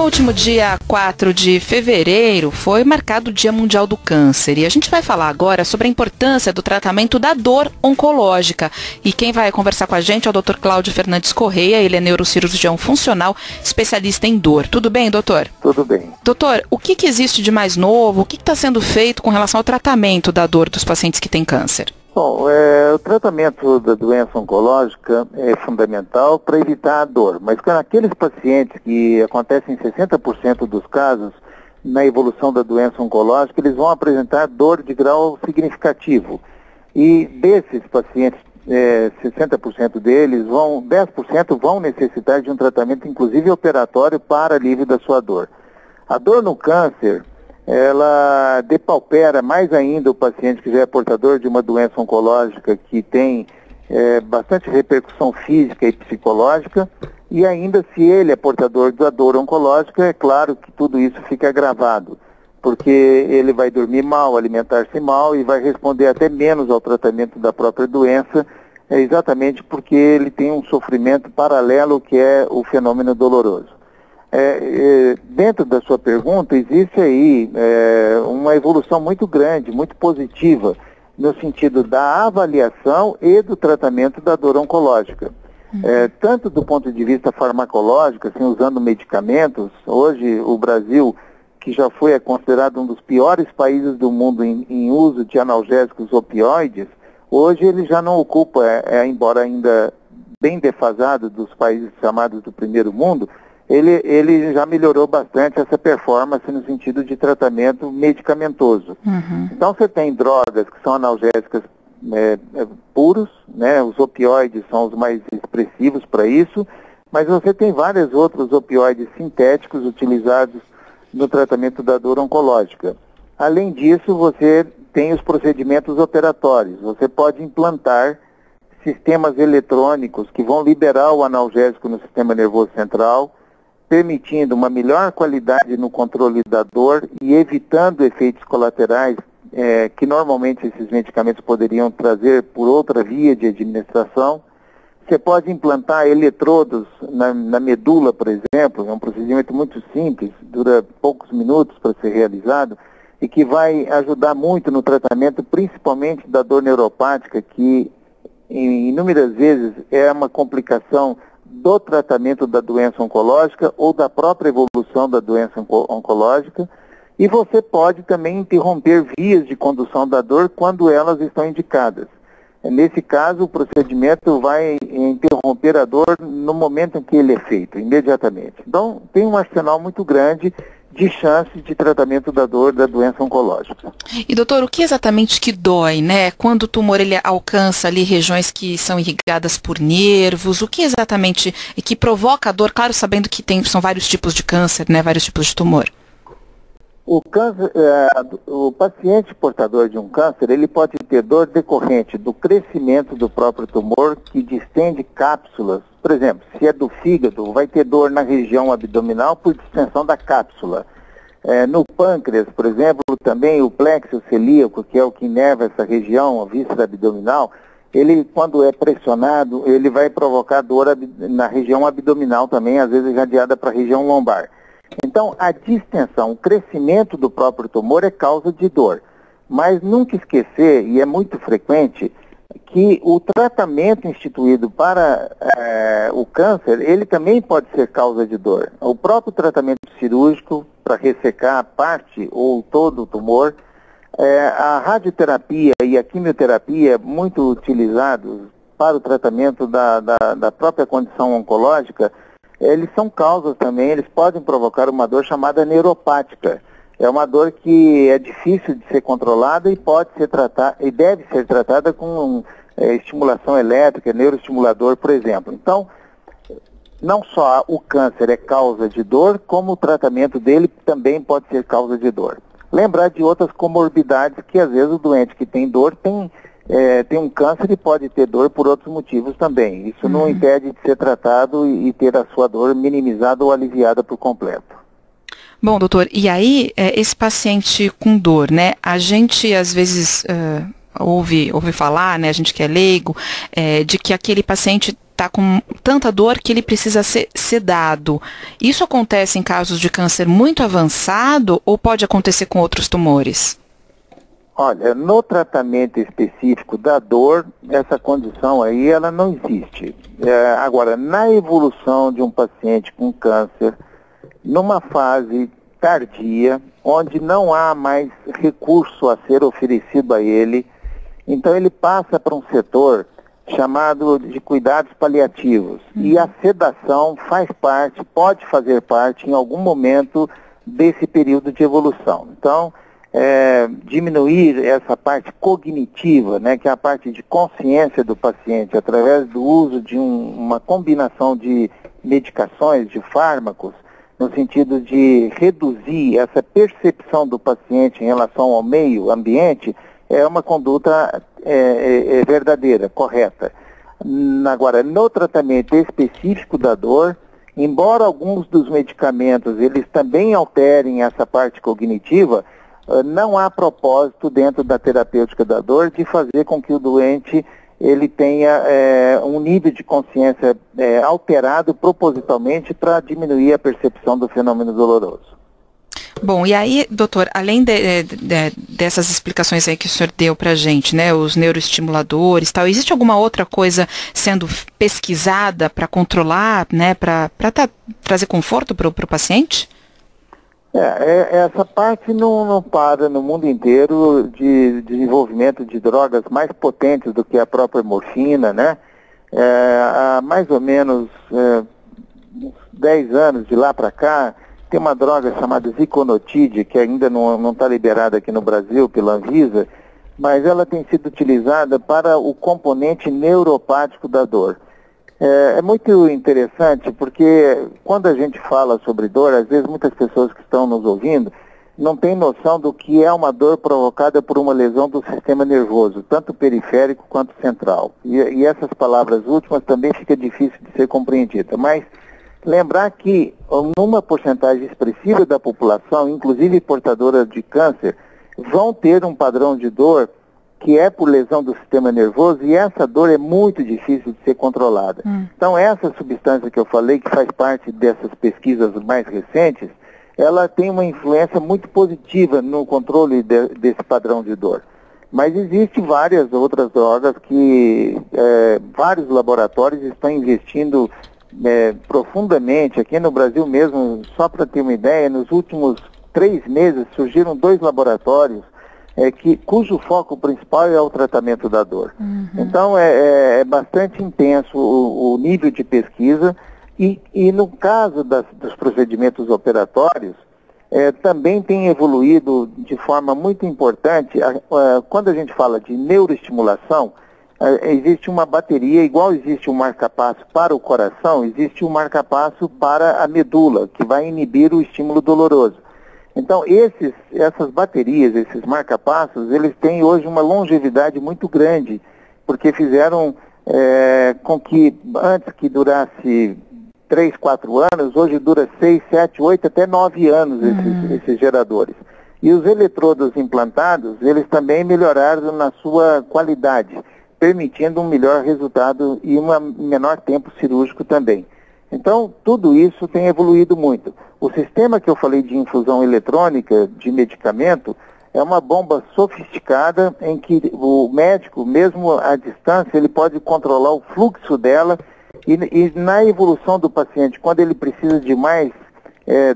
último dia 4 de fevereiro foi marcado o Dia Mundial do Câncer e a gente vai falar agora sobre a importância do tratamento da dor oncológica. E quem vai conversar com a gente é o Dr. Cláudio Fernandes Correia, ele é neurocirurgião funcional, especialista em dor. Tudo bem, doutor? Tudo bem. Doutor, o que existe de mais novo? O que está sendo feito com relação ao tratamento da dor dos pacientes que têm câncer? Bom, o tratamento da doença oncológica é fundamental para evitar a dor, mas naqueles pacientes que acontecem em 60% dos casos, na evolução da doença oncológica, eles vão apresentar dor de grau significativo. E desses pacientes, 60% deles, 10% vão necessitar de um tratamento, inclusive operatório, para alívio da sua dor. A dor no câncer, ela depaupera mais ainda o paciente que já é portador de uma doença oncológica que tem bastante repercussão física e psicológica, e ainda se ele é portador da dor oncológica, é claro que tudo isso fica agravado, porque ele vai dormir mal, alimentar-se mal e vai responder até menos ao tratamento da própria doença, exatamente porque ele tem um sofrimento paralelo que é o fenômeno doloroso. Dentro da sua pergunta, existe aí uma evolução muito grande, muito positiva, no sentido da avaliação e do tratamento da dor oncológica. Tanto do ponto de vista farmacológico, assim, usando medicamentos, hoje o Brasil, que já foi considerado um dos piores países do mundo em uso de analgésicos opioides, hoje ele já não ocupa, embora ainda bem defasado dos países chamados do primeiro mundo, ele já melhorou bastante essa performance no sentido de tratamento medicamentoso. Então você tem drogas que são analgésicas puros, né? Os opioides são os mais expressivos para isso, mas você tem vários outros opioides sintéticos utilizados no tratamento da dor oncológica. Além disso, você tem os procedimentos operatórios. Você pode implantar sistemas eletrônicos que vão liberar o analgésico no sistema nervoso central, permitindo uma melhor qualidade no controle da dor e evitando efeitos colaterais que normalmente esses medicamentos poderiam trazer por outra via de administração. Você pode implantar eletrodos na medula, por exemplo, é um procedimento muito simples, dura poucos minutos para ser realizado e que vai ajudar muito no tratamento, principalmente da dor neuropática, que em inúmeras vezes é uma complicação do tratamento da doença oncológica ou da própria evolução da doença oncológica, e você pode também interromper vias de condução da dor quando elas estão indicadas. Nesse caso, o procedimento vai interromper a dor no momento em que ele é feito, imediatamente. Então, tem um arsenal muito grande de chances de tratamento da dor da doença oncológica. E doutor, o que exatamente que dói, né? Quando o tumor ele alcança ali regiões que são irrigadas por nervos, o que exatamente que provoca a dor? Claro, sabendo que são vários tipos de câncer, né? Vários tipos de tumor. O câncer, o paciente portador de um câncer, ele pode ter dor decorrente do crescimento do próprio tumor, que distende cápsulas. Por exemplo, se é do fígado, vai ter dor na região abdominal por distensão da cápsula. No pâncreas, por exemplo, também o plexo celíaco, que é o que inerva essa região, a víscera abdominal, ele, quando é pressionado, ele vai provocar dor na região abdominal também, às vezes irradiada para a região lombar. Então, a distensão, o crescimento do próprio tumor é causa de dor. Mas nunca esquecer, e é muito frequente, que o tratamento instituído para o câncer, ele também pode ser causa de dor. O próprio tratamento cirúrgico, para ressecar parte ou todo o tumor, a radioterapia e a quimioterapia, muito utilizados para o tratamento da própria condição oncológica, eles são causas também, eles podem provocar uma dor chamada neuropática. É uma dor que é difícil de ser controlada e pode ser tratada, e deve ser tratada com estimulação elétrica, neuroestimulador, por exemplo. Então, não só o câncer é causa de dor, como o tratamento dele também pode ser causa de dor. Lembrar de outras comorbidades que às vezes o doente que tem dor tem um câncer e pode ter dor por outros motivos também. Isso não impede de ser tratado e ter a sua dor minimizada ou aliviada por completo. Bom, doutor, e aí, esse paciente com dor, né, a gente às vezes ouve falar, né, a gente que é leigo, de que aquele paciente está com tanta dor que ele precisa ser sedado. Isso acontece em casos de câncer muito avançado ou pode acontecer com outros tumores? Olha, no tratamento específico da dor, essa condição aí, ela não existe. Agora, na evolução de um paciente com câncer, numa fase tardia, onde não há mais recurso a ser oferecido a ele, então ele passa para um setor chamado de cuidados paliativos. E a sedação faz parte, pode fazer parte em algum momento desse período de evolução. Então, diminuir essa parte cognitiva, né, que é a parte de consciência do paciente, através do uso de uma combinação de medicações, de fármacos, no sentido de reduzir essa percepção do paciente em relação ao meio ambiente, é uma conduta verdadeira, correta. Agora, no tratamento específico da dor, embora alguns dos medicamentos eles também alterem essa parte cognitiva, não há propósito dentro da terapêutica da dor de fazer com que o doente ele tenha um nível de consciência alterado propositalmente para diminuir a percepção do fenômeno doloroso. Bom, e aí, doutor, além dessas explicações aí que o senhor deu para a gente, né, os neuroestimuladores e tal, existe alguma outra coisa sendo pesquisada para controlar, né, para trazer conforto para o paciente? Essa parte não para no mundo inteiro de desenvolvimento de drogas mais potentes do que a própria morfina, né? Há mais ou menos 10 anos de lá para cá, tem uma droga chamada Ziconotide, que ainda não está liberada aqui no Brasil pela Anvisa, mas ela tem sido utilizada para o componente neuropático da dor. É muito interessante porque quando a gente fala sobre dor, às vezes muitas pessoas que estão nos ouvindo não têm noção do que é uma dor provocada por uma lesão do sistema nervoso, tanto periférico quanto central. E essas palavras últimas também fica difícil de ser compreendida. Mas lembrar que numa porcentagem expressiva da população, inclusive portadora de câncer, vão ter um padrão de dor que é por lesão do sistema nervoso, e essa dor é muito difícil de ser controlada. Então, essa substância que eu falei, que faz parte dessas pesquisas mais recentes, ela tem uma influência muito positiva no controle desse padrão de dor. Mas existem várias outras drogas que vários laboratórios estão investindo profundamente. Aqui no Brasil mesmo, só para ter uma ideia, nos últimos 3 meses surgiram 2 laboratórios cujo foco principal é o tratamento da dor. Então é bastante intenso o nível de pesquisa e no caso dos procedimentos operatórios, também tem evoluído de forma muito importante. Quando a gente fala de neuroestimulação, existe uma bateria, igual existe um marca-passo para o coração, existe um marca-passo para a medula, que vai inibir o estímulo doloroso. Então, essas baterias, esses marca-passos, eles têm hoje uma longevidade muito grande, porque fizeram com que, antes que durasse 3, 4 anos, hoje dura 6, 7, 8, até 9 anos esses geradores. E os eletrodos implantados, eles também melhoraram na sua qualidade, permitindo um melhor resultado e um menor tempo cirúrgico também. Então, tudo isso tem evoluído muito. O sistema que eu falei de infusão eletrônica de medicamento é uma bomba sofisticada em que o médico, mesmo à distância, ele pode controlar o fluxo dela e na evolução do paciente, quando ele precisa de mais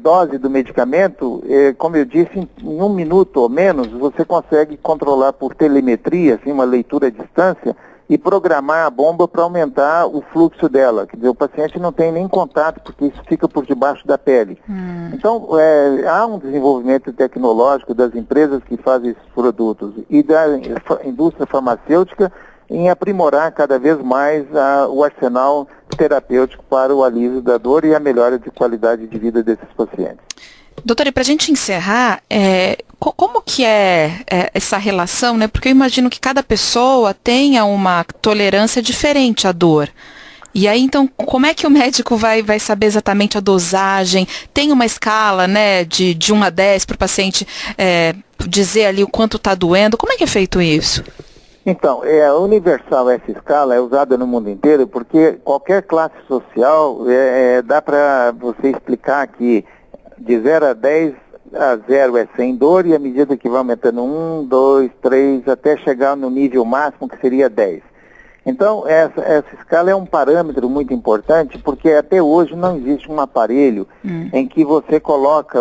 dose do medicamento, como eu disse, em 1 minuto ou menos, você consegue controlar por telemetria, assim, uma leitura à distância, e programar a bomba para aumentar o fluxo dela. Quer dizer, o paciente não tem nem contato, porque isso fica por debaixo da pele. Então, há um desenvolvimento tecnológico das empresas que fazem esses produtos e da indústria farmacêutica em aprimorar cada vez mais o arsenal terapêutico para o alívio da dor e a melhora de qualidade de vida desses pacientes. Doutora, e para a gente encerrar, como que é essa relação, né? Porque eu imagino que cada pessoa tenha uma tolerância diferente à dor. E aí, então, como é que o médico vai saber exatamente a dosagem? Tem uma escala, né, de 1 a 10 para o paciente dizer ali o quanto está doendo? Como é que é feito isso? Então, a universal essa escala é usada no mundo inteiro porque qualquer classe social dá para você explicar que de 0 a 10, a 0 é sem dor e à medida que vai aumentando 1, 2, 3, até chegar no nível máximo que seria 10. Então, essa escala é um parâmetro muito importante porque até hoje não existe um aparelho em que você coloca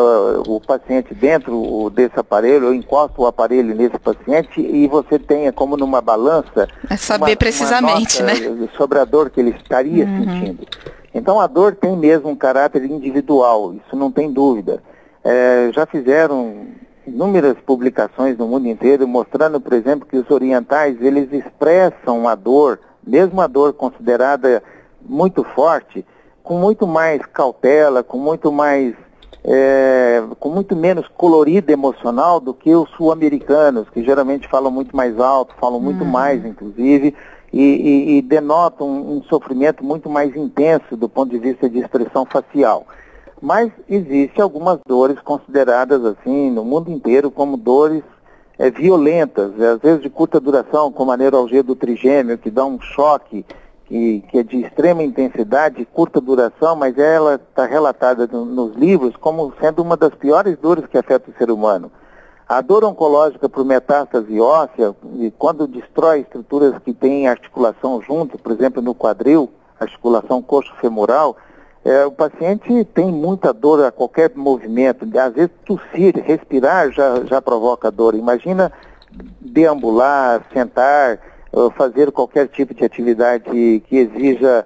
o paciente dentro desse aparelho ou encosta o aparelho nesse paciente e você tenha como numa balança saber precisamente, uma nota, né, sobre a dor que ele estaria sentindo. Então, a dor tem mesmo um caráter individual, isso não tem dúvida. Já fizeram inúmeras publicações no mundo inteiro mostrando, por exemplo, que os orientais, eles expressam a dor, mesmo a dor considerada muito forte, com muito mais cautela, com muito menos colorido emocional do que os sul-americanos, que geralmente falam muito mais alto, falam muito mais, inclusive, e denotam um sofrimento muito mais intenso do ponto de vista de expressão facial. Mas existem algumas dores consideradas assim no mundo inteiro como dores violentas, às vezes de curta duração, como a neuralgia do trigêmeo, que dá um choque que é de extrema intensidade, curta duração, mas ela está relatada nos livros como sendo uma das piores dores que afeta o ser humano. A dor oncológica por metástase óssea, quando destrói estruturas que têm articulação junto, por exemplo no quadril, articulação coxo-femoral, o paciente tem muita dor a qualquer movimento, às vezes tossir, respirar já provoca dor. Imagina deambular, sentar, fazer qualquer tipo de atividade que exija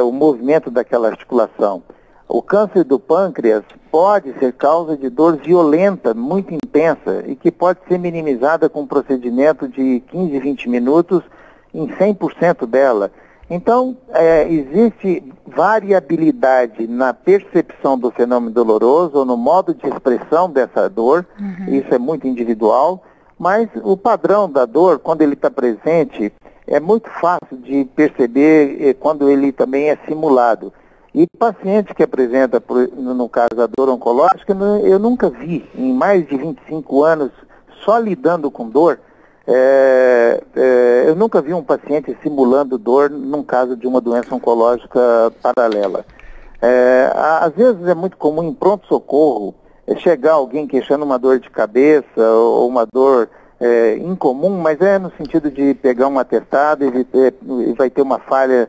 o movimento daquela articulação. O câncer do pâncreas pode ser causa de dor violenta, muito intensa, e que pode ser minimizada com um procedimento de 15, 20 minutos em 100% dela. Então, existe variabilidade na percepção do fenômeno doloroso ou no modo de expressão dessa dor, isso é muito individual, mas o padrão da dor, quando ele está presente, é muito fácil de perceber quando ele também é simulado. E paciente que apresenta, no caso, a dor oncológica, eu nunca vi, em mais de 25 anos, só lidando com dor, eu nunca vi um paciente simulando dor num caso de uma doença oncológica paralela. Às vezes é muito comum em pronto-socorro chegar alguém queixando uma dor de cabeça ou uma dor incomum, mas é no sentido de pegar um atestado e vai ter uma falha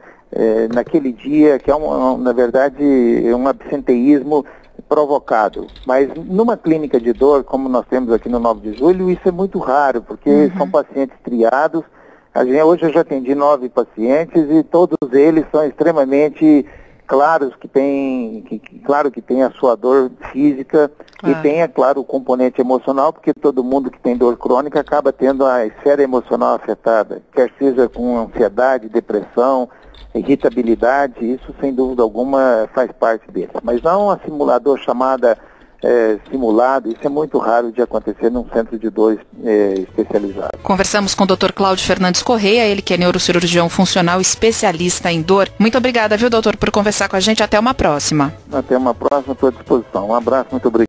naquele dia, que é na verdade um absenteísmo provocado. Mas numa clínica de dor, como nós temos aqui no 9 de julho, isso é muito raro, porque são pacientes triados. Hoje eu já atendi 9 pacientes e todos eles são extremamente claros claro que tem a sua dor física e tem, é claro, o componente emocional, porque todo mundo que tem dor crônica acaba tendo a esfera emocional afetada, quer seja com ansiedade, depressão, irritabilidade, isso sem dúvida alguma faz parte desse. Mas não a simulador chamada simulado, isso é muito raro de acontecer num centro de dor especializado. Conversamos com o Dr. Cláudio Fernandes Correia, ele que é neurocirurgião funcional especialista em dor. Muito obrigada, viu, doutor, por conversar com a gente. Até uma próxima. Até uma próxima, estou à disposição. Um abraço, muito obrigado.